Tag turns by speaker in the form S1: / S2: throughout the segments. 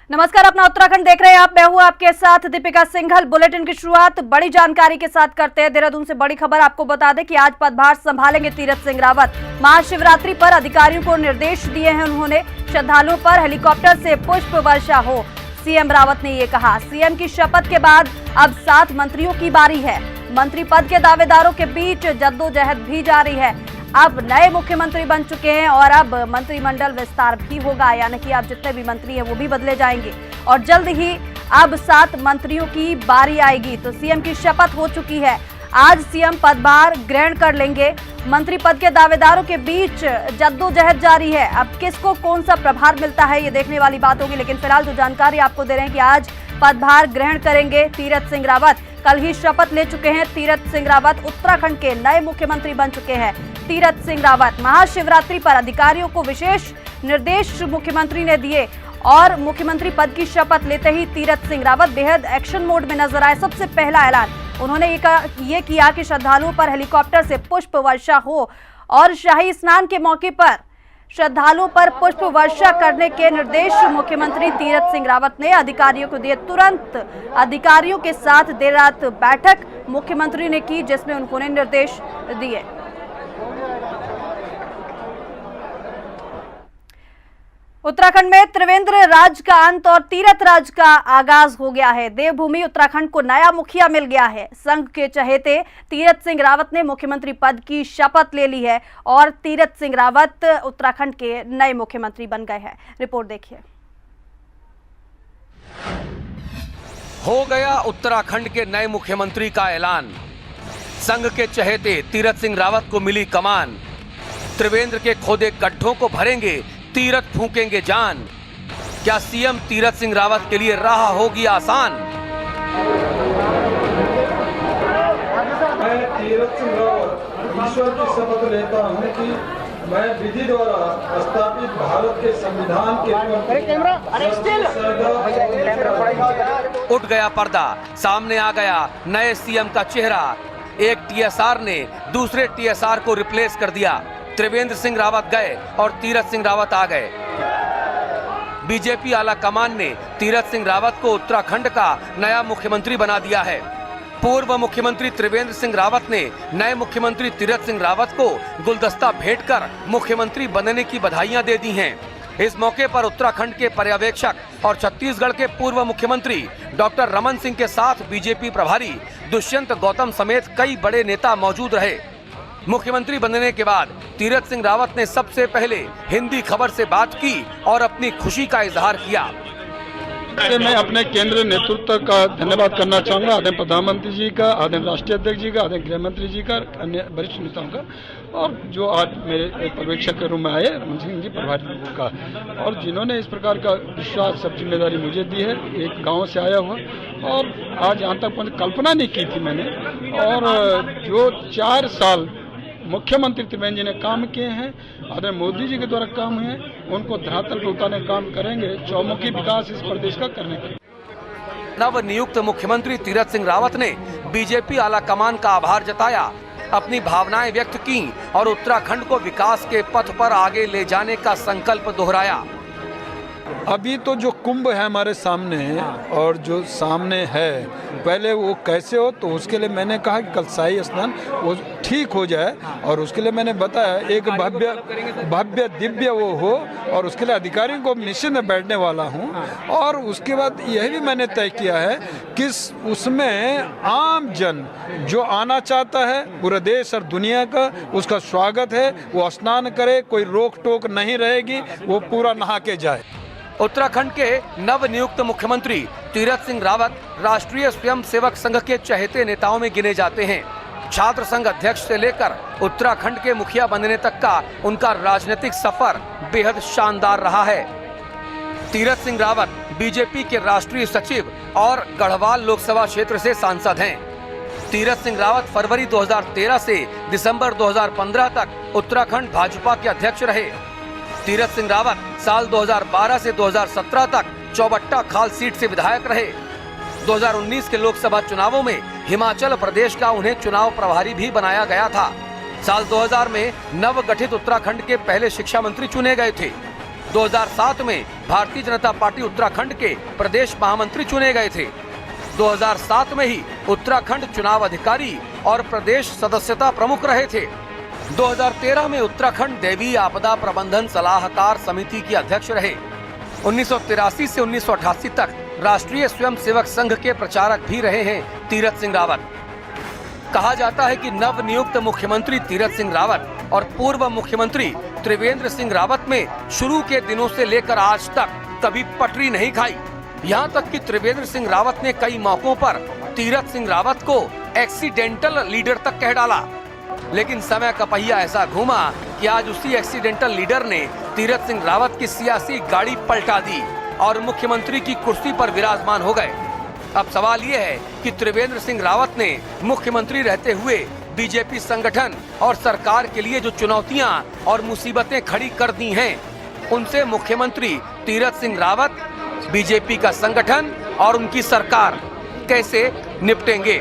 S1: नमस्कार, अपना उत्तराखंड देख रहे हैं आप। मैं हूं आपके साथ दीपिका सिंघल। बुलेटिन की शुरुआत बड़ी जानकारी के साथ करते हैं। देहरादून से बड़ी खबर आपको बता दें कि आज पदभार संभालेंगे तीरथ सिंह रावत। महाशिवरात्रि पर अधिकारियों को निर्देश दिए हैं उन्होंने, श्रद्धालुओं पर हेलीकॉप्टर से पुष्प वर्षा हो। सीएम रावत ने ये कहा। सीएम की शपथ के बाद अब 7 मंत्रियों की बारी है। मंत्री पद के दावेदारों के बीच जद्दोजहद भी जारी है। अब नए मुख्यमंत्री बन चुके हैं और अब मंत्रिमंडल विस्तार भी होगा, यानी कि अब जितने भी मंत्री हैं वो भी बदले जाएंगे और जल्द ही अब 7 मंत्रियों की बारी आएगी। तो सीएम की शपथ हो चुकी है। आज सीएम पदभार ग्रहण कर लेंगे। मंत्री पद के दावेदारों के बीच जद्दोजहद जारी है। अब किसको कौन सा प्रभार मिलता है ये देखने वाली बात होगी, लेकिन फिलहाल जो जानकारी आपको दे रहे हैं कि आज पदभार ग्रहण करेंगे तीरथ सिंह रावत। कल ही शपथ ले चुके हैं तीरथ सिंह रावत। उत्तराखंड के नए मुख्यमंत्री बन चुके हैं तीरथ सिंह रावत। महाशिवरात्रि पर अधिकारियों को विशेष निर्देश मुख्यमंत्री ने दिए और मुख्यमंत्री पद की शपथ लेते ही तीरथ सिंह रावत बेहद एक्शन मोड में नजर आए। सबसे पहला ऐलान उन्होंने ये किया कि श्रद्धालुओं पर हेलीकॉप्टर से पुष्प वर्षा हो और शाही स्नान के मौके पर श्रद्धालुओं पर पुष्प वर्षा करने के निर्देश मुख्यमंत्री तीरथ सिंह रावत ने अधिकारियों को दिए। तुरंत अधिकारियों के साथ देर रात बैठक मुख्यमंत्री ने की, जिसमें उन्होंने निर्देश दिए। उत्तराखंड में त्रिवेंद्र राज का अंत और तीरथ राज का आगाज हो गया है। देवभूमि उत्तराखंड को नया मुखिया मिल गया है। संघ के चहेते तीरथ सिंह रावत ने मुख्यमंत्री पद की शपथ ले ली है और तीरथ सिंह रावत उत्तराखंड के नए मुख्यमंत्री बन गए हैं। रिपोर्ट देखिए।
S2: हो गया उत्तराखंड के नए मुख्यमंत्री का ऐलान। संघ के चहेते तीरथ सिंह रावत को मिली कमान। त्रिवेंद्र के खोदे गड्ढों को भरेंगे, तीरथ फूकेंगे जान। क्या सीएम तीरथ सिंह रावत के लिए राह होगी आसान?
S3: मैं तीरथ सिंह रावत ईश्वर की शपथ लेता हूं कि मैं विधि द्वारा स्थापित भारत के संविधान के
S2: उठ गया पर्दा, सामने आ गया नए सीएम का चेहरा। एक टीएसआर ने दूसरे टीएसआर को रिप्लेस कर दिया। त्रिवेंद्र सिंह रावत गए और तीरथ सिंह रावत आ गए। बीजेपी आला कमान ने तीरथ सिंह रावत को उत्तराखंड का नया मुख्यमंत्री बना दिया है। पूर्व मुख्यमंत्री त्रिवेंद्र सिंह रावत ने नए मुख्यमंत्री तीरथ सिंह रावत को गुलदस्ता भेंट कर मुख्यमंत्री बनने की बधाइयां दे दी हैं। इस मौके पर उत्तराखंड के पर्यवेक्षक और छत्तीसगढ़ के पूर्व मुख्यमंत्री डॉक्टर रमन सिंह के साथ बीजेपी प्रभारी दुष्यंत गौतम समेत कई बड़े नेता मौजूद रहे। मुख्यमंत्री बनने के बाद तीरथ सिंह रावत ने सबसे पहले हिंदी खबर से बात की और अपनी खुशी का इजहार किया।
S4: मैं अपने केंद्रीय नेतृत्व का धन्यवाद करना चाहूँगा, आदरणीय प्रधानमंत्री जी का, आदरणीय राष्ट्रीय अध्यक्ष जी का, आदरणीय गृह मंत्री जी का, अन्य वरिष्ठ नेताओं का, और जो आज मेरे पर्यवेक्षक के रूप में आए रमन सिंह जी प्रभारी का, और जिन्होंने इस प्रकार का विश्वास सब जिम्मेदारी मुझे दी है। एक गाँव से आया हुआ और आज यहाँ तक कल्पना नहीं की थी मैंने। और जो 4 साल मुख्यमंत्री त्रिवेंद्र जी ने काम किए हैं, आदरणीय मोदी जी के द्वारा काम हुए हैं, उनको धरातल पर उतारने काम करेंगे। चौमुखी विकास इस प्रदेश का करने का।
S2: नव नियुक्त मुख्यमंत्री तीरथ सिंह रावत ने बीजेपी आला कमान का आभार जताया, अपनी भावनाएं व्यक्त की और उत्तराखंड को विकास के पथ पर आगे ले जाने का संकल्प दोहराया।
S4: अभी तो जो कुंभ है हमारे सामने और जो सामने है, पहले वो कैसे हो, तो उसके लिए मैंने कहा कि कल शाही स्नान वो ठीक हो जाए और उसके लिए मैंने बताया एक भव्य दिव्य वो हो और उसके लिए अधिकारियों को निश्चित में बैठने वाला हूँ। और उसके बाद यह भी मैंने तय किया है कि उसमें आम जन जो आना चाहता है पूरे देश और दुनिया का, उसका स्वागत है। वो स्नान करे, कोई रोक टोक नहीं रहेगी, वो पूरा नहा के जाए।
S2: उत्तराखंड के नव नियुक्त मुख्यमंत्री तीरथ सिंह रावत राष्ट्रीय स्वयंसेवक संघ के चहेते नेताओं में गिने जाते हैं। छात्र संघ अध्यक्ष से लेकर उत्तराखंड के मुखिया बनने तक का उनका राजनीतिक सफर बेहद शानदार रहा है। तीरथ सिंह रावत बीजेपी के राष्ट्रीय सचिव और गढ़वाल लोकसभा क्षेत्र से सांसद हैं। तीरथ सिंह रावत फरवरी 2013 से दिसंबर 2015 तक उत्तराखंड भाजपा के अध्यक्ष रहे। तीरथ सिंह रावत साल 2012 से 2017 तक चौबट्टा खाल सीट से विधायक रहे। 2019 के लोकसभा चुनावों में हिमाचल प्रदेश का उन्हें चुनाव प्रभारी भी बनाया गया था। साल 2000 में नव गठित उत्तराखंड के पहले शिक्षा मंत्री चुने गए थे। 2007 में भारतीय जनता पार्टी उत्तराखंड के प्रदेश महामंत्री चुने गए थे। 2007 में ही उत्तराखंड चुनाव अधिकारी और प्रदेश सदस्यता प्रमुख रहे थे। 2013 में उत्तराखंड दैवीय आपदा प्रबंधन सलाहकार समिति के अध्यक्ष रहे। 1983 से 1988 तक राष्ट्रीय स्वयंसेवक संघ के प्रचारक भी रहे हैं तीरथ सिंह रावत। कहा जाता है कि नव नियुक्त मुख्यमंत्री तीरथ सिंह रावत और पूर्व मुख्यमंत्री त्रिवेंद्र सिंह रावत में शुरू के दिनों से लेकर आज तक कभी पटरी नहीं खाई। यहाँ तक कि त्रिवेंद्र सिंह रावत ने कई मौकों पर तीरथ सिंह रावत को एक्सीडेंटल लीडर तक कह डाला, लेकिन समय का पहिया ऐसा घूमा कि आज उसी एक्सीडेंटल लीडर ने तीरथ सिंह रावत की सियासी गाड़ी पलटा दी और मुख्यमंत्री की कुर्सी पर विराजमान हो गए। अब सवाल ये है कि त्रिवेंद्र सिंह रावत ने मुख्यमंत्री रहते हुए बीजेपी संगठन और सरकार के लिए जो चुनौतियां और मुसीबतें खड़ी कर दी हैं, उनसे मुख्यमंत्री तीरथ सिंह रावत, बीजेपी का संगठन और उनकी सरकार कैसे निपटेंगे।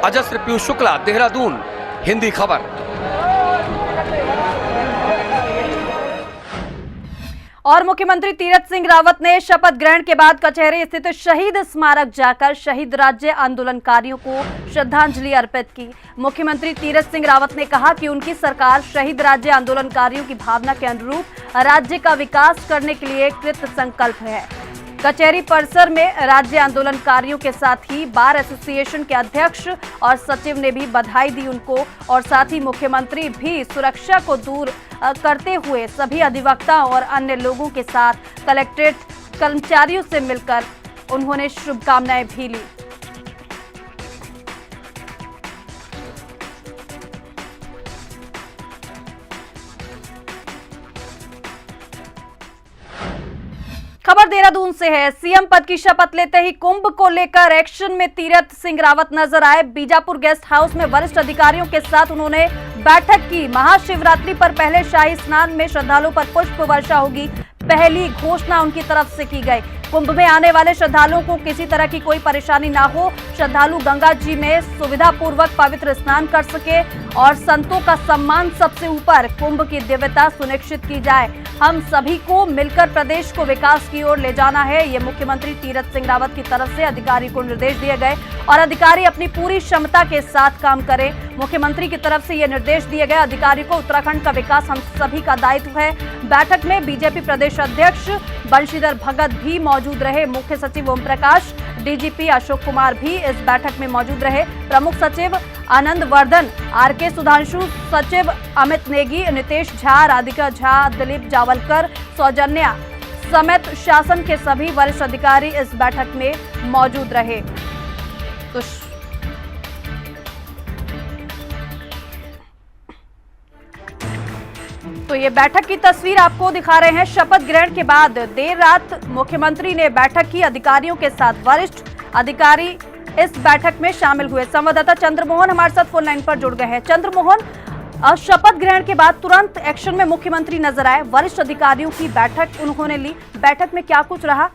S2: अजस्र पीयूष शुक्ला, देहरादून, हिंदी खबर।
S1: और मुख्यमंत्री तीरथ सिंह रावत ने शपथ ग्रहण के बाद कचहरी स्थित शहीद स्मारक जाकर शहीद राज्य आंदोलनकारियों को श्रद्धांजलि अर्पित की। मुख्यमंत्री तीरथ सिंह रावत ने कहा कि उनकी सरकार शहीद राज्य आंदोलनकारियों की भावना के अनुरूप राज्य का विकास करने के लिए कृत संकल्प है। कचहरी परिसर में राज्य आंदोलनकारियों के साथ ही बार एसोसिएशन के अध्यक्ष और सचिव ने भी बधाई दी उनको, और साथ ही मुख्यमंत्री भी सुरक्षा को दूर करते हुए सभी अधिवक्ता और अन्य लोगों के साथ कलेक्ट्रेट कर्मचारियों से मिलकर उन्होंने शुभकामनाएं भी ली। खबर देहरादून से है। सीएम पद की शपथ लेते ही कुंभ को लेकर एक्शन में तीरथ सिंह रावत नजर आए। बीजापुर गेस्ट हाउस में वरिष्ठ अधिकारियों के साथ उन्होंने बैठक की। महाशिवरात्रि पर पहले शाही स्नान में श्रद्धालुओं पर पुष्प वर्षा होगी, पहली घोषणा उनकी तरफ से की गई। कुंभ में आने वाले श्रद्धालुओं को किसी तरह की कोई परेशानी ना हो, श्रद्धालु गंगा जी में सुविधा पूर्वक पवित्र स्नान कर सके और संतों का सम्मान सबसे ऊपर, कुंभ की दिव्यता सुनिश्चित की जाए। हम सभी को मिलकर प्रदेश को विकास की ओर ले जाना है, ये मुख्यमंत्री तीरथ सिंह रावत की तरफ से अधिकारी को निर्देश दिए गए और अधिकारी अपनी पूरी क्षमता के साथ काम करें। मुख्यमंत्री की तरफ से ये निर्देश दिए गए। अधिकारी को उत्तराखंड का विकास हम सभी का दायित्व है। बैठक में बीजेपी प्रदेश अध्यक्ष बंशीधर भगत भी मौजूद रहे। मुख्य सचिव ओम प्रकाश, डीजीपी अशोक कुमार भी इस बैठक में मौजूद रहे। प्रमुख सचिव आनंद वर्धन, आरके सुधांशु, सचिव अमित नेगी, नितेश झा, राधिका झा, दिलीप जावलकर, सौजन्या समेत शासन के सभी वरिष्ठ अधिकारी इस बैठक में मौजूद रहे। तो ये बैठक की तस्वीर आपको दिखा रहे हैं। शपथ ग्रहण के बाद देर रात मुख्यमंत्री ने बैठक की अधिकारियों के साथ। वरिष्ठ अधिकारी इस बैठक में शामिल हुए। संवाददाता चंद्रमोहन हमारे साथ फोन लाइन पर जुड़ गए हैं। चंद्रमोहन, शपथ ग्रहण के बाद तुरंत एक्शन में मुख्यमंत्री नजर आए, वरिष्ठ अधिकारियों की बैठक उन्होंने ली, बैठक में क्या कुछ रहा?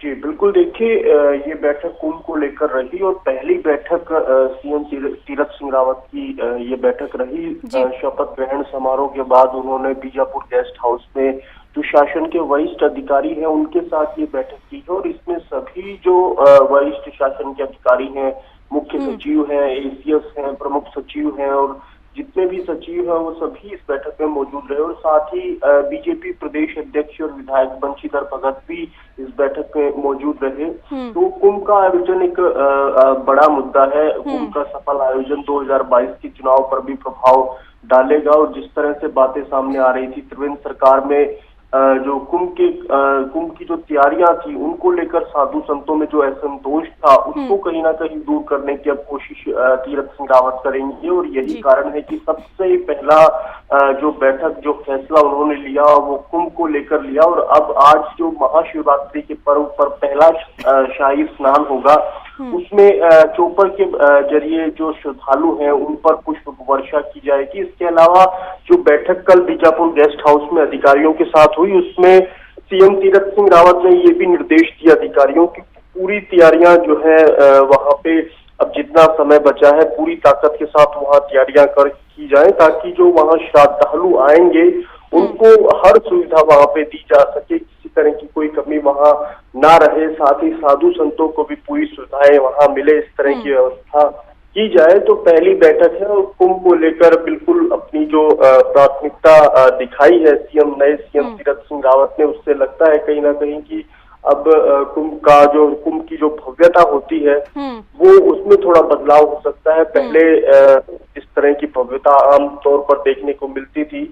S5: जी बिल्कुल, देखिए ये बैठक कुंभ को लेकर रही और पहली बैठक सीएम तीरथ सिंह रावत की ये बैठक रही। शपथ ग्रहण समारोह के बाद उन्होंने बीजापुर गेस्ट हाउस में जो शासन के वरिष्ठ अधिकारी हैं उनके साथ ये बैठक की है और इसमें सभी जो वरिष्ठ शासन के अधिकारी हैं, मुख्य सचिव हैं, एसीएस हैं, प्रमुख सचिव हैं और जितने भी सचिव हैं वो सभी इस बैठक में मौजूद रहे और साथ ही बीजेपी प्रदेश अध्यक्ष और विधायक बंशीधर भगत भी इस बैठक में मौजूद रहे। तो कुंभ का आयोजन एक बड़ा मुद्दा है। कुंभ का सफल आयोजन 2022 के चुनाव पर भी प्रभाव डालेगा और जिस तरह से बातें सामने आ रही थी त्रिवेंद्र सरकार में जो कुंभ की जो तैयारियां थी उनको लेकर साधु संतों में जो असंतोष था उसको कहीं ना कहीं दूर करने की अब कोशिश तीरथ सिंह रावत करेंगे और यही कारण है कि सबसे पहला जो बैठक जो फैसला उन्होंने लिया वो कुंभ को लेकर लिया और अब आज जो महाशिवरात्रि के पर्व पर पहला शाही स्नान होगा उसमें चोपर के जरिए जो श्रद्धालु हैं उन पर पुष्प वर्षा की जाएगी। इसके अलावा जो बैठक कल बीजापुर गेस्ट हाउस में अधिकारियों के साथ हुई उसमें सीएम तीरथ सिंह रावत ने ये भी निर्देश दिया अधिकारियों की पूरी तैयारियां जो है वहां पे अब जितना समय बचा है पूरी ताकत के साथ वहां तैयारियां की जाए ताकि जो वहां श्रद्धालु आएंगे उनको हर सुविधा वहां पे दी जा सके, किसी तरह की कोई कमी वहां ना रहे, साथ ही साधु संतों को भी पूरी सुविधाएं वहां मिले, इस तरह की व्यवस्था की जाए। तो पहली बैठक है और कुंभ को लेकर बिल्कुल अपनी जो प्राथमिकता दिखाई है नए सीएम तीरथ सिंह रावत ने, उससे लगता है कहीं ना कहीं कि अब कुंभ की जो भव्यता होती है वो उसमें थोड़ा बदलाव हो सकता है। पहले इस तरह की भव्यता आम तौर पर देखने को मिलती थी,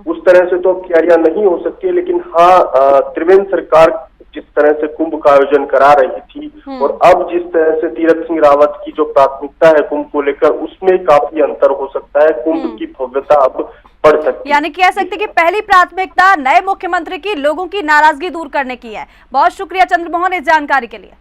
S5: उस तरह से तो अब तैयारियां नहीं हो सकती, लेकिन हाँ त्रिवेंद्र सरकार जिस तरह से कुंभ का आयोजन करा रही थी और अब जिस तरह से तीरथ सिंह रावत की जो प्राथमिकता है कुंभ को लेकर, उसमें काफी अंतर हो सकता है। कुंभ की भव्यता अब बढ़ सकती है,
S1: यानी कह सकते कि पहली प्राथमिकता नए मुख्यमंत्री की लोगों की नाराजगी दूर करने की है। बहुत शुक्रिया चंद्रमोहन इस जानकारी के लिए।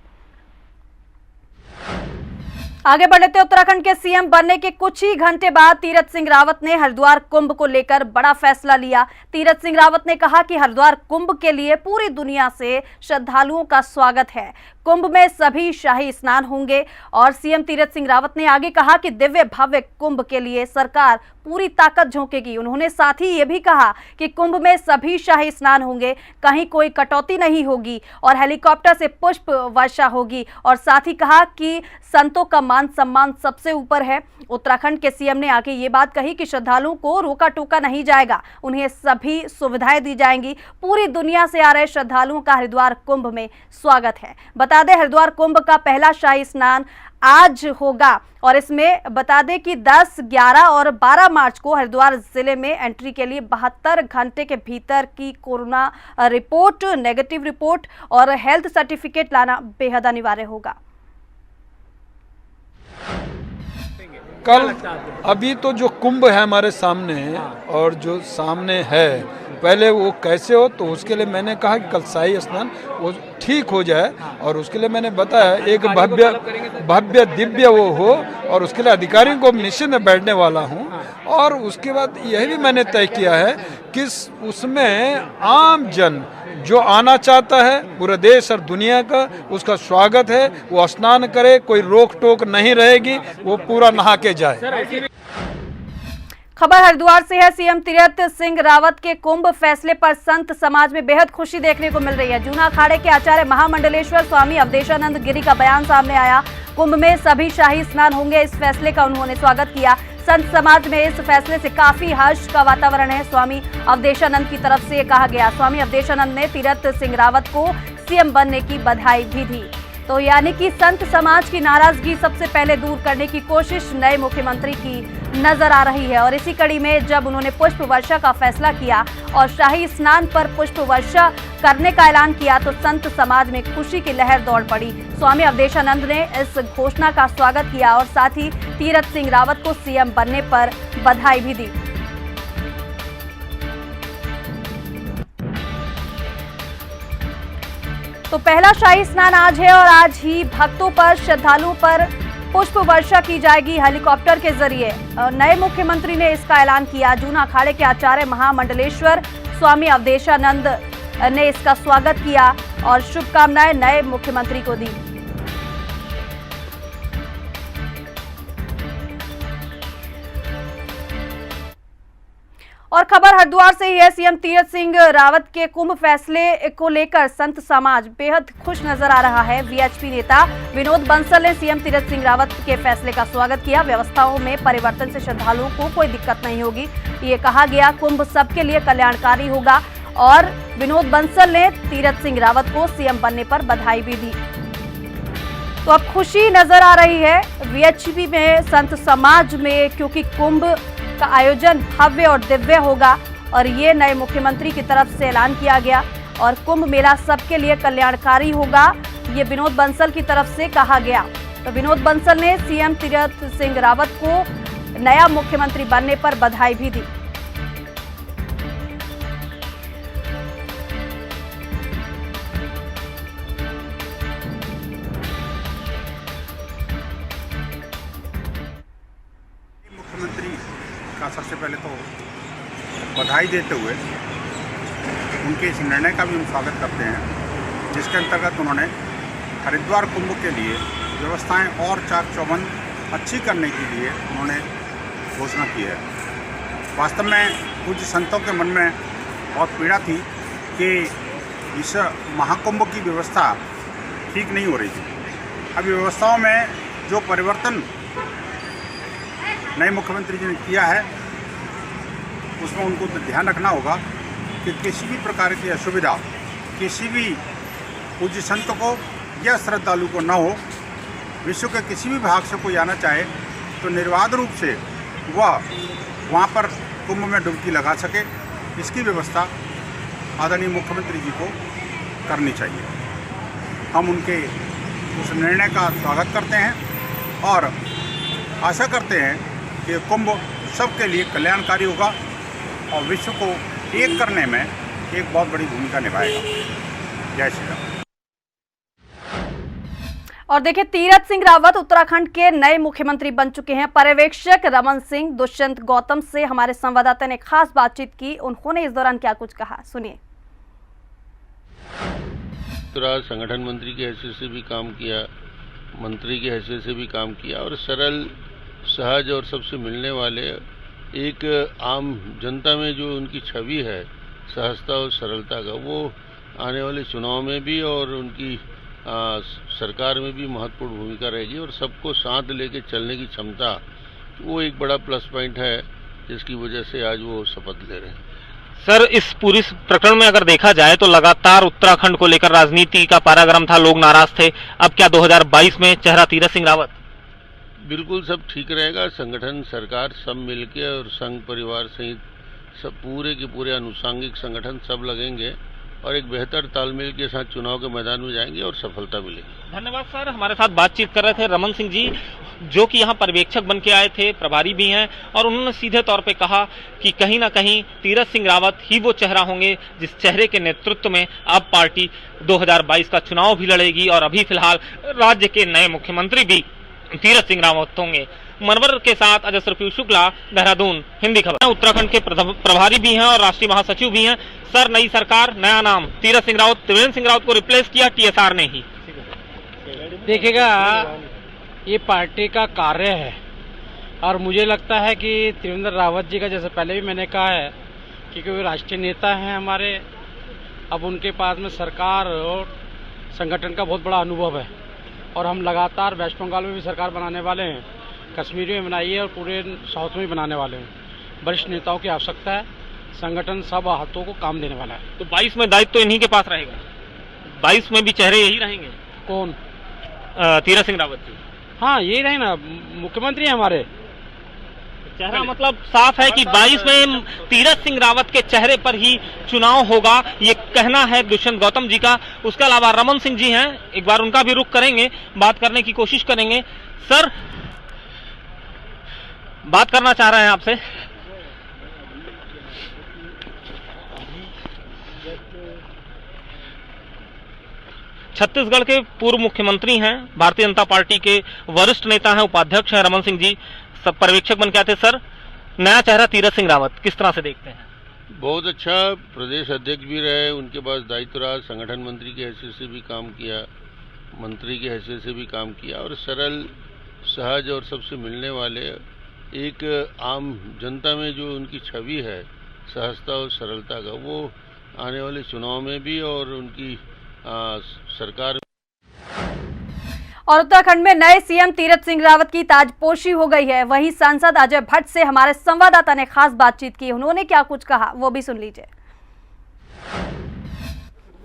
S1: आगे बढ़ लेते उत्तराखंड के सीएम बनने के कुछ ही घंटे बाद तीरथ सिंह रावत ने हरिद्वार कुंभ को लेकर बड़ा फैसला लिया। तीरथ सिंह रावत ने कहा कि हरिद्वार कुंभ के लिए पूरी दुनिया से श्रद्धालुओं का स्वागत है। कुंभ में सभी शाही स्नान होंगे और सीएम तीरथ सिंह रावत ने आगे कहा कि दिव्य भव्य कुंभ के लिए सरकार पूरी ताकत झोंकेगी। उन्होंने साथ ही ये भी कहा कि कुंभ में सभी शाही स्नान होंगे, कहीं कोई कटौती नहीं होगी और हेलीकॉप्टर से पुष्प वर्षा होगी। और साथ ही कहा कि संतों का मान सम्मान सबसे ऊपर है। उत्तराखंड के सीएम ने आगे ये बात कही कि श्रद्धालुओं को रोका टोका नहीं जाएगा, उन्हें सभी सुविधाएं दी जाएंगी। पूरी दुनिया से आ रहे श्रद्धालुओं का हरिद्वार कुंभ में स्वागत है। बता दें हरिद्वार कुंभ का पहला शाही स्नान आज होगा और इसमें बता दें कि 10, 11 और 12 मार्च को हरिद्वार जिले में एंट्री के लिए 72 घंटे के भीतर की कोरोना रिपोर्ट, नेगेटिव रिपोर्ट और हेल्थ सर्टिफिकेट लाना बेहद अनिवार्य होगा।
S4: कल अभी तो जो कुंभ है हमारे सामने और जो सामने है, पहले वो कैसे हो तो उसके लिए मैंने कहा कि कल शाही स्नान वो ठीक हो जाए और उसके लिए मैंने बताया एक भव्य दिव्य वो हो और उसके लिए अधिकारियों को निश्चित में बैठने वाला हूँ। और उसके बाद यह भी मैंने तय किया है कि उसमें आम जन जो आना चाहता है पूरे देश और दुनिया का, उसका स्वागत है। वो स्नान करे, कोई रोक टोक नहीं रहेगी, वो पूरा नहा के जाए।
S1: खबर हरिद्वार से है। सीएम तीरथ सिंह रावत के कुंभ फैसले पर संत समाज में बेहद खुशी देखने को मिल रही है। जूना अखाड़े के आचार्य महामंडलेश्वर स्वामी अवधेशानंद गिरी का बयान सामने आया। कुंभ में सभी शाही स्नान होंगे, इस फैसले का उन्होंने स्वागत किया। संत समाज में इस फैसले से काफी हर्ष का वातावरण है। स्वामी अवधेशानंद की तरफ से ये कहा गया। स्वामी अवधेशानंद ने तीरथ सिंह रावत को सीएम बनने की बधाई भी दी। तो यानी कि संत समाज की नाराजगी सबसे पहले दूर करने की कोशिश नए मुख्यमंत्री की नजर आ रही है। और इसी कड़ी में जब उन्होंने पुष्प वर्षा का फैसला किया और शाही स्नान पर पुष्प वर्षा करने का ऐलान किया तो संत समाज में खुशी की लहर दौड़ पड़ी। स्वामी अवधेशानंद ने इस घोषणा का स्वागत किया और साथ ही तीरथ सिंह रावत को सीएम बनने पर बधाई भी दी। तो पहला शाही स्नान आज है और आज ही भक्तों पर, श्रद्धालुओं पर पुष्प वर्षा की जाएगी हेलीकॉप्टर के जरिए। नए मुख्यमंत्री ने इसका ऐलान किया। जूना अखाड़े के आचार्य महामंडलेश्वर स्वामी अवधेशानंद ने इसका स्वागत किया और शुभकामनाएं नए मुख्यमंत्री को दी। और खबर हरिद्वार से ही है। सीएम तीरथ सिंह रावत के कुंभ फैसले को लेकर संत समाज बेहद खुश नजर आ रहा है। वीएचपी नेता विनोद बंसल ने सीएम तीरथ सिंह रावत के फैसले का स्वागत किया। व्यवस्थाओं में परिवर्तन से श्रद्धालुओं को कोई दिक्कत नहीं होगी, ये कहा गया। कुंभ सबके लिए कल्याणकारी होगा और विनोद बंसल ने तीरथ सिंह रावत को सीएम बनने पर बधाई भी दी। तो अब खुशी नजर आ रही है वीएचपी में, संत समाज में, क्योंकि कुंभ का आयोजन भव्य और दिव्य होगा और ये नए मुख्यमंत्री की तरफ से ऐलान किया गया। और कुंभ मेला सबके लिए कल्याणकारी होगा, ये विनोद बंसल की तरफ से कहा गया। तो विनोद बंसल ने सीएम तीरथ सिंह रावत को नया मुख्यमंत्री बनने पर बधाई भी दी।
S6: का सबसे पहले तो बधाई देते हुए उनके इस निर्णय का भी हम स्वागत करते हैं, जिसके अंतर्गत उन्होंने हरिद्वार कुंभ के लिए व्यवस्थाएं और चाक चौबंद अच्छी करने के लिए उन्होंने घोषणा की है। वास्तव में कुछ संतों के मन में बहुत पीड़ा थी कि इस महाकुंभ की व्यवस्था ठीक नहीं हो रही थी। अभी व्यवस्थाओं में जो परिवर्तन नए मुख्यमंत्री जी ने किया है उसमें उनको तो ध्यान रखना होगा कि किसी भी प्रकार की असुविधा किसी भी पूज्य संत को या श्रद्धालु को न हो। विश्व के किसी भी भाग से कोई आना चाहे तो निर्बाध रूप से वह वहाँ पर कुंभ में डुबकी लगा सके, इसकी व्यवस्था आदरणीय मुख्यमंत्री जी को करनी चाहिए। हम उनके उस निर्णय का स्वागत करते हैं और आशा करते हैं कि कुंभ सबके लिए कल्याणकारी होगा और विश्व को एक करने में एक बहुत बड़ी भूमिका निभाएगा। जय श्री राम।
S1: और देखिए, तीरथ सिंह रावत उत्तराखंड के नए मुख्यमंत्री बन चुके हैं। पर्यवेक्षक रमन सिंह दुष्यंत गौतम से हमारे संवाददाता ने खास बातचीत की। उन्होंने इस दौरान क्या कुछ कहा, सुनिए।
S7: संगठन मंत्री की हैसियत से भी काम किया, मंत्री की हैसियत से भी काम किया और सरल, सहज और सबसे मिलने वाले एक आम जनता में जो उनकी छवि है सहजता और सरलता का, वो आने वाले चुनाव में भी और उनकी सरकार में भी महत्वपूर्ण भूमिका रहेगी और सबको साथ लेके चलने की क्षमता, वो एक बड़ा प्लस पॉइंट है जिसकी वजह से आज वो शपथ ले रहे हैं।
S8: सर, इस पूरी प्रकरण में अगर देखा जाए तो लगातार उत्तराखंड को लेकर राजनीति का पारा गर्म था, लोग नाराज थे। अब क्या 2022 में चेहरा तीरथ सिंह रावत?
S7: बिल्कुल सब ठीक रहेगा। संगठन, सरकार सब मिलके और संघ परिवार सहित सब पूरे के पूरे अनुषांगिक संगठन सब लगेंगे और एक बेहतर तालमेल के साथ चुनाव के मैदान में जाएंगे और सफलता मिलेगी।
S8: धन्यवाद सर। हमारे साथ बातचीत कर रहे थे रमन सिंह जी, जो कि यहाँ पर्यवेक्षक बन के आए थे, प्रभारी भी हैं, और उन्होंने सीधे तौर पे कहा कि कहीं ना कहीं तीरथ सिंह रावत ही वो चेहरा होंगे जिस चेहरे के नेतृत्व में अब पार्टी 2022 का चुनाव भी लड़ेगी और अभी फिलहाल राज्य के नए मुख्यमंत्री भी तीरथ सिंह रावत होंगे। मनवर के साथ अजय सरफी शुक्ला, देहरादून, हिंदी खबर। उत्तराखंड के प्रभारी भी हैं और राष्ट्रीय महासचिव भी हैं। सर, नई सरकार, नया नाम, तीरथ सिंह रावत, त्रिवेंद्र सिंह रावत को रिप्लेस किया टीएसआर ने ही।
S9: देखिएगा, ये पार्टी का कार्य है और मुझे लगता है कि त्रिवेंद्र रावत जी का, जैसे पहले भी मैंने कहा है, क्योंकि वे राष्ट्रीय नेता हैं हमारे, अब उनके पास में सरकार और संगठन का बहुत बड़ा अनुभव है और हम लगातार वेस्ट बंगाल में भी सरकार बनाने वाले हैं, कश्मीर में बनाई है और पूरे साउथ में भी बनाने वाले हैं। वरिष्ठ नेताओं की आवश्यकता है, संगठन सब हाथों को काम देने वाला है।
S8: तो 22 में दायित्व तो इन्हीं के पास रहेगा? 22 में भी चेहरे यही रहेंगे?
S9: कौन?
S8: तीरथ सिंह रावत जी।
S9: हाँ, यही रहे ना, मुख्यमंत्री हैं हमारे।
S8: चेहरा मतलब साफ है कि 22 में तीरथ सिंह रावत के चेहरे पर ही चुनाव होगा, ये कहना है दुष्यंत गौतम जी का। उसके अलावा रमन सिंह जी हैं, एक बार उनका भी रुख करेंगे, बात करने की कोशिश करेंगे। सर, बात करना चाह रहे हैं आपसे। छत्तीसगढ़ के पूर्व मुख्यमंत्री हैं, भारतीय जनता पार्टी के वरिष्ठ नेता हैं, उपाध्यक्ष हैं रमन सिंह जी, सब पर्यवेक्षक बन के आए थे। सर, नया चेहरा तीरथ सिंह रावत किस तरह से देखते हैं?
S7: बहुत अच्छा, प्रदेश अध्यक्ष भी रहे, उनके पास दायित्व रहा, संगठन मंत्री की हैसियत से भी काम किया, मंत्री की हैसियत से भी काम किया और सरल, सहज और सबसे मिलने वाले एक आम जनता में जो उनकी छवि है सहजता और सरलता का, वो आने वाले चुनाव में भी और उनकी सरकार।
S1: और उत्तराखंड में नए सीएम तीरथ सिंह रावत की ताजपोशी हो गई है। वहीं सांसद अजय भट्ट से हमारे संवाददाता ने खास बातचीत की। उन्होंने क्या कुछ कहा, वो भी सुन लीजिए।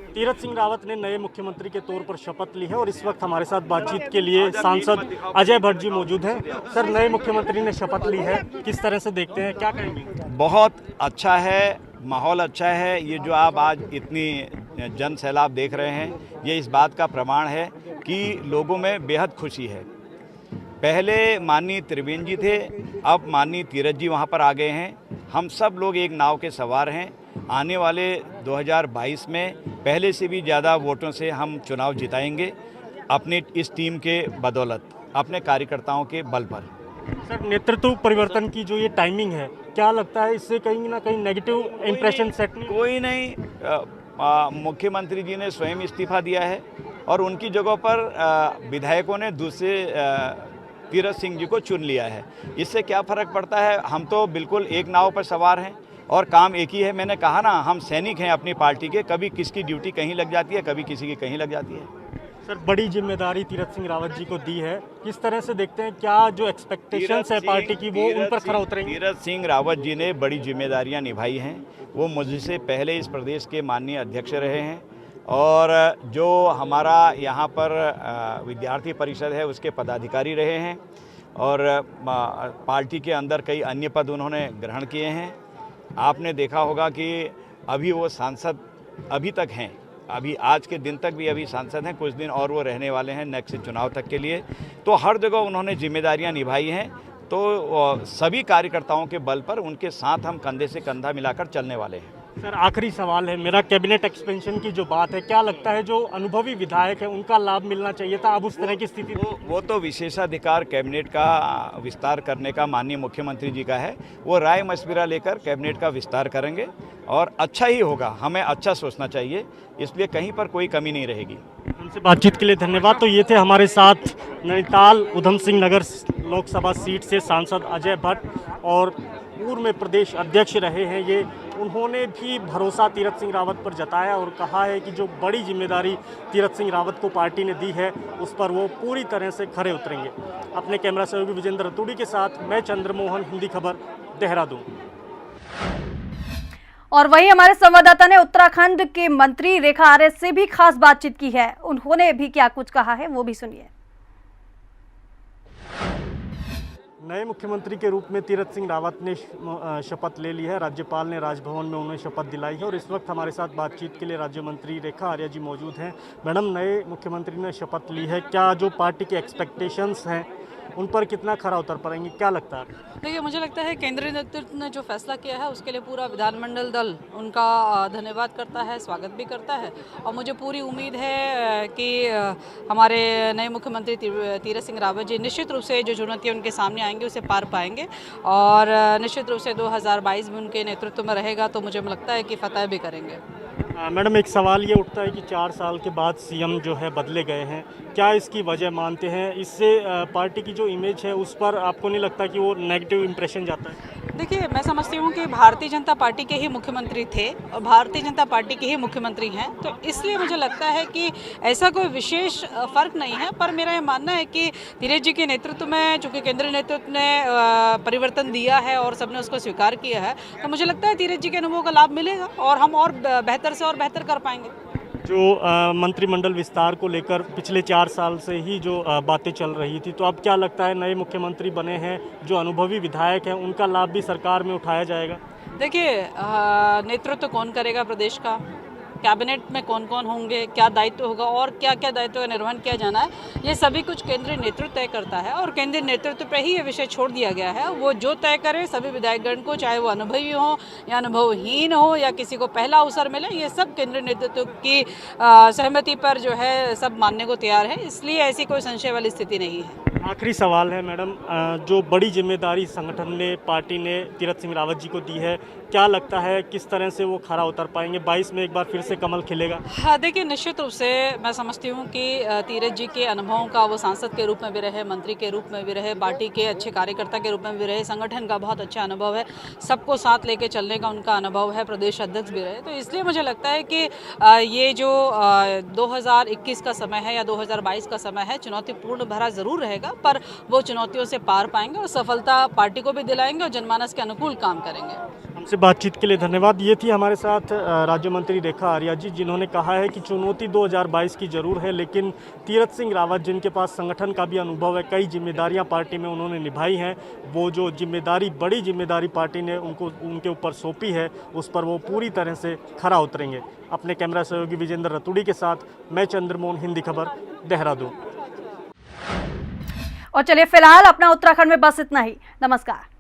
S10: तीरथ सिंह रावत ने नए मुख्यमंत्री के तौर पर शपथ ली है और इस वक्त हमारे साथ बातचीत के लिए सांसद अजय भट्ट जी मौजूद हैं। सर, नए मुख्यमंत्री ने शपथ ली है, किस तरह से देखते हैं, क्या कहेंगे?
S11: बहुत अच्छा है, माहौल अच्छा है। ये जो आप आज इतनी जन सैलाब देख रहे हैं, ये इस बात का प्रमाण है कि लोगों में बेहद खुशी है। पहले माननीय त्रिवेंद्र जी थे, अब माननीय तीरथ जी वहाँ पर आ गए हैं। हम सब लोग एक नाव के सवार हैं। आने वाले 2022 में पहले से भी ज़्यादा वोटों से हम चुनाव जिताएंगे, अपनी इस टीम के बदौलत, अपने कार्यकर्ताओं के बल पर।
S10: सर, नेतृत्व परिवर्तन की जो ये टाइमिंग है, क्या लगता है इससे कहीं ना कहीं नेगेटिव इंप्रेशन सेट?
S11: कोई नहीं, मुख्यमंत्री जी ने स्वयं इस्तीफा दिया है और उनकी जगह पर विधायकों ने दूसरे तीरथ सिंह जी को चुन लिया है। इससे क्या फ़र्क पड़ता है? हम तो बिल्कुल एक नाव पर सवार हैं। और काम एक ही है। मैंने कहा ना, हम सैनिक हैं अपनी पार्टी के, कभी किसकी ड्यूटी कहीं लग जाती है, कभी किसी की कहीं लग जाती है।
S10: सर, बड़ी जिम्मेदारी तीरथ सिंह रावत जी को दी है, किस तरह से देखते हैं, क्या जो एक्सपेक्टेशंस है पार्टी की वो उन पर खरा उतरेंगे?
S11: तीरथ सिंह रावत जी ने बड़ी जिम्मेदारियां निभाई हैं। वो मुझसे पहले इस प्रदेश के माननीय अध्यक्ष रहे हैं और जो हमारा यहाँ पर विद्यार्थी परिषद है उसके पदाधिकारी रहे हैं और पार्टी के अंदर कई अन्य पद उन्होंने ग्रहण किए हैं। आपने देखा होगा कि अभी वो सांसद अभी तक हैं, अभी आज के दिन तक भी अभी सांसद हैं, कुछ दिन और वो रहने वाले हैं नेक्स्ट चुनाव तक के लिए। तो हर जगह उन्होंने जिम्मेदारियां निभाई हैं, तो सभी कार्यकर्ताओं के बल पर उनके साथ हम कंधे से कंधा मिलाकर चलने वाले हैं।
S10: सर, आखिरी सवाल है मेरा, कैबिनेट एक्सपेंशन की जो बात है, क्या लगता है जो अनुभवी विधायक है उनका लाभ मिलना चाहिए था, अब उस तरह की स्थिति?
S11: वो तो विशेषाधिकार कैबिनेट का विस्तार करने का माननीय मुख्यमंत्री जी का है। वो राय मशविरा लेकर कैबिनेट का विस्तार करेंगे और अच्छा ही होगा। हमें अच्छा सोचना चाहिए, इसलिए कहीं पर कोई कमी नहीं रहेगी।
S10: हमसे बातचीत के लिए धन्यवाद। तो ये थे हमारे साथ नैनीताल उधम सिंह नगर लोकसभा सीट से सांसद अजय भट्ट और पूर्व में प्रदेश अध्यक्ष रहे हैं ये। उन्होंने भी भरोसा तीरथ सिंह रावत पर जताया और कहा है कि जो बड़ी जिम्मेदारी तीरथ सिंह रावत को पार्टी ने दी है उस पर वो पूरी तरह से खरे उतरेंगे। अपने कैमरा सहयोगी विजेंद्र रतूड़ी के साथ मैं चंद्रमोहन, हिंदी खबर, देहरादून।
S1: और वहीं हमारे संवाददाता ने उत्तराखंड के मंत्री रेखा आर्य से भी खास बातचीत की है। उन्होंने भी क्या कुछ कहा है वो भी सुनिए।
S10: नए मुख्यमंत्री के रूप में तीरथ सिंह रावत ने शपथ ले ली है। राज्यपाल ने राजभवन में उन्हें शपथ दिलाई है और इस वक्त हमारे साथ बातचीत के लिए राज्य मंत्री रेखा आर्य जी मौजूद हैं। मैडम, नए मुख्यमंत्री ने शपथ ली है, क्या जो पार्टी के एक्सपेक्टेशंस हैं उन पर कितना खरा उतर पाएंगे, क्या लगता है?
S12: देखिए, मुझे लगता है केंद्रीय नेतृत्व ने जो फैसला किया है उसके लिए पूरा विधानमंडल दल उनका धन्यवाद करता है, स्वागत भी करता है और मुझे पूरी उम्मीद है कि हमारे नए मुख्यमंत्री तीरथ सिंह रावत जी निश्चित रूप से जो चुनौतियाँ उनके सामने आएंगी उसे पार पाएंगे और निश्चित रूप से 2022 में उनके नेतृत्व में रहेगा तो मुझे लगता है कि फतह भी करेंगे।
S10: मैडम, एक सवाल ये उठता है कि 4 साल के बाद सीएम जो है बदले गए हैं, क्या इसकी वजह मानते हैं? इससे पार्टी की जो इमेज है उस पर आपको नहीं लगता कि वो नेगेटिव इंप्रेशन जाता है?
S12: देखिए, मैं समझती हूँ कि भारतीय जनता पार्टी के ही मुख्यमंत्री थे और भारतीय जनता पार्टी के ही मुख्यमंत्री हैं, तो इसलिए मुझे लगता है कि ऐसा कोई विशेष फर्क नहीं है। पर मेरा ये मानना है कि तीरथ जी के नेतृत्व में, चूँकि केंद्रीय नेतृत्व ने परिवर्तन दिया है और सबने उसको स्वीकार किया है, तो मुझे लगता है तीरथ जी के अनुभव का लाभ मिलेगा और हम और बेहतर से और बेहतर कर पाएंगे।
S10: जो मंत्रिमंडल विस्तार को लेकर पिछले 4 साल से ही जो बातें चल रही थी, तो अब क्या लगता है नए मुख्यमंत्री बने हैं, जो अनुभवी विधायक हैं, उनका लाभ भी सरकार में उठाया जाएगा?
S12: देखिए, नेतृत्व कौन करेगा प्रदेश का, कैबिनेट में कौन कौन होंगे, क्या दायित्व होगा और क्या क्या दायित्व का निर्वहन किया जाना है, ये सभी कुछ केंद्रीय नेतृत्व तय करता है और केंद्रीय नेतृत्व पे ही ये विषय छोड़ दिया गया है। वो जो तय करे सभी विधायकगण को, चाहे वो अनुभवी हो या अनुभवहीन हो या किसी को पहला अवसर मिले, ये सब केंद्रीय नेतृत्व की सहमति पर जो है सब मानने को तैयार है, इसलिए ऐसी कोई संशय वाली स्थिति नहीं है।
S10: आखिरी सवाल है मैडम, जो बड़ी जिम्मेदारी संगठन ने, पार्टी ने तीरथ सिंह रावत जी को दी है, क्या लगता है किस तरह से वो खरा उतर पाएंगे? 22 में एक बार फिर से कमल खिलेगा?
S12: हाँ, देखिए, निश्चित रूप से मैं समझती हूँ कि तीरथ जी के अनुभवों का, वो सांसद के रूप में भी रहे, मंत्री के रूप में भी रहे, पार्टी के अच्छे कार्यकर्ता के रूप में भी रहे, संगठन का बहुत अच्छा अनुभव है, सबको साथ लेके चलने का उनका अनुभव है, प्रदेश अध्यक्ष भी रहे। तो इसलिए मुझे लगता है कि ये जो 2021 का समय है या 2022 का समय है, चुनौतीपूर्ण भरा ज़रूर रहेगा, पर वो चुनौतियों से पार पाएंगे और सफलता पार्टी को भी दिलाएंगे और जनमानस के अनुकूल काम करेंगे।
S10: हमसे बातचीत के लिए धन्यवाद। ये थी हमारे साथ राज्य मंत्री रेखा आर्य जी, जिन्होंने कहा है कि चुनौती 2022 की जरूर है, लेकिन तीरथ सिंह रावत जिनके पास संगठन का भी अनुभव है, कई जिम्मेदारियां पार्टी में उन्होंने निभाई हैं, वो जो जिम्मेदारी, बड़ी जिम्मेदारी पार्टी ने उनके ऊपर सौंपी है, उस पर वो पूरी तरह से खरा उतरेंगे। अपने कैमरा सहयोगी विजेंद्र रतूड़ी के साथ मैं चंद्रमोहन, हिंदी खबर, देहरादून।
S1: और चलिए फिलहाल अपना उत्तराखंड में बस इतना ही। नमस्कार।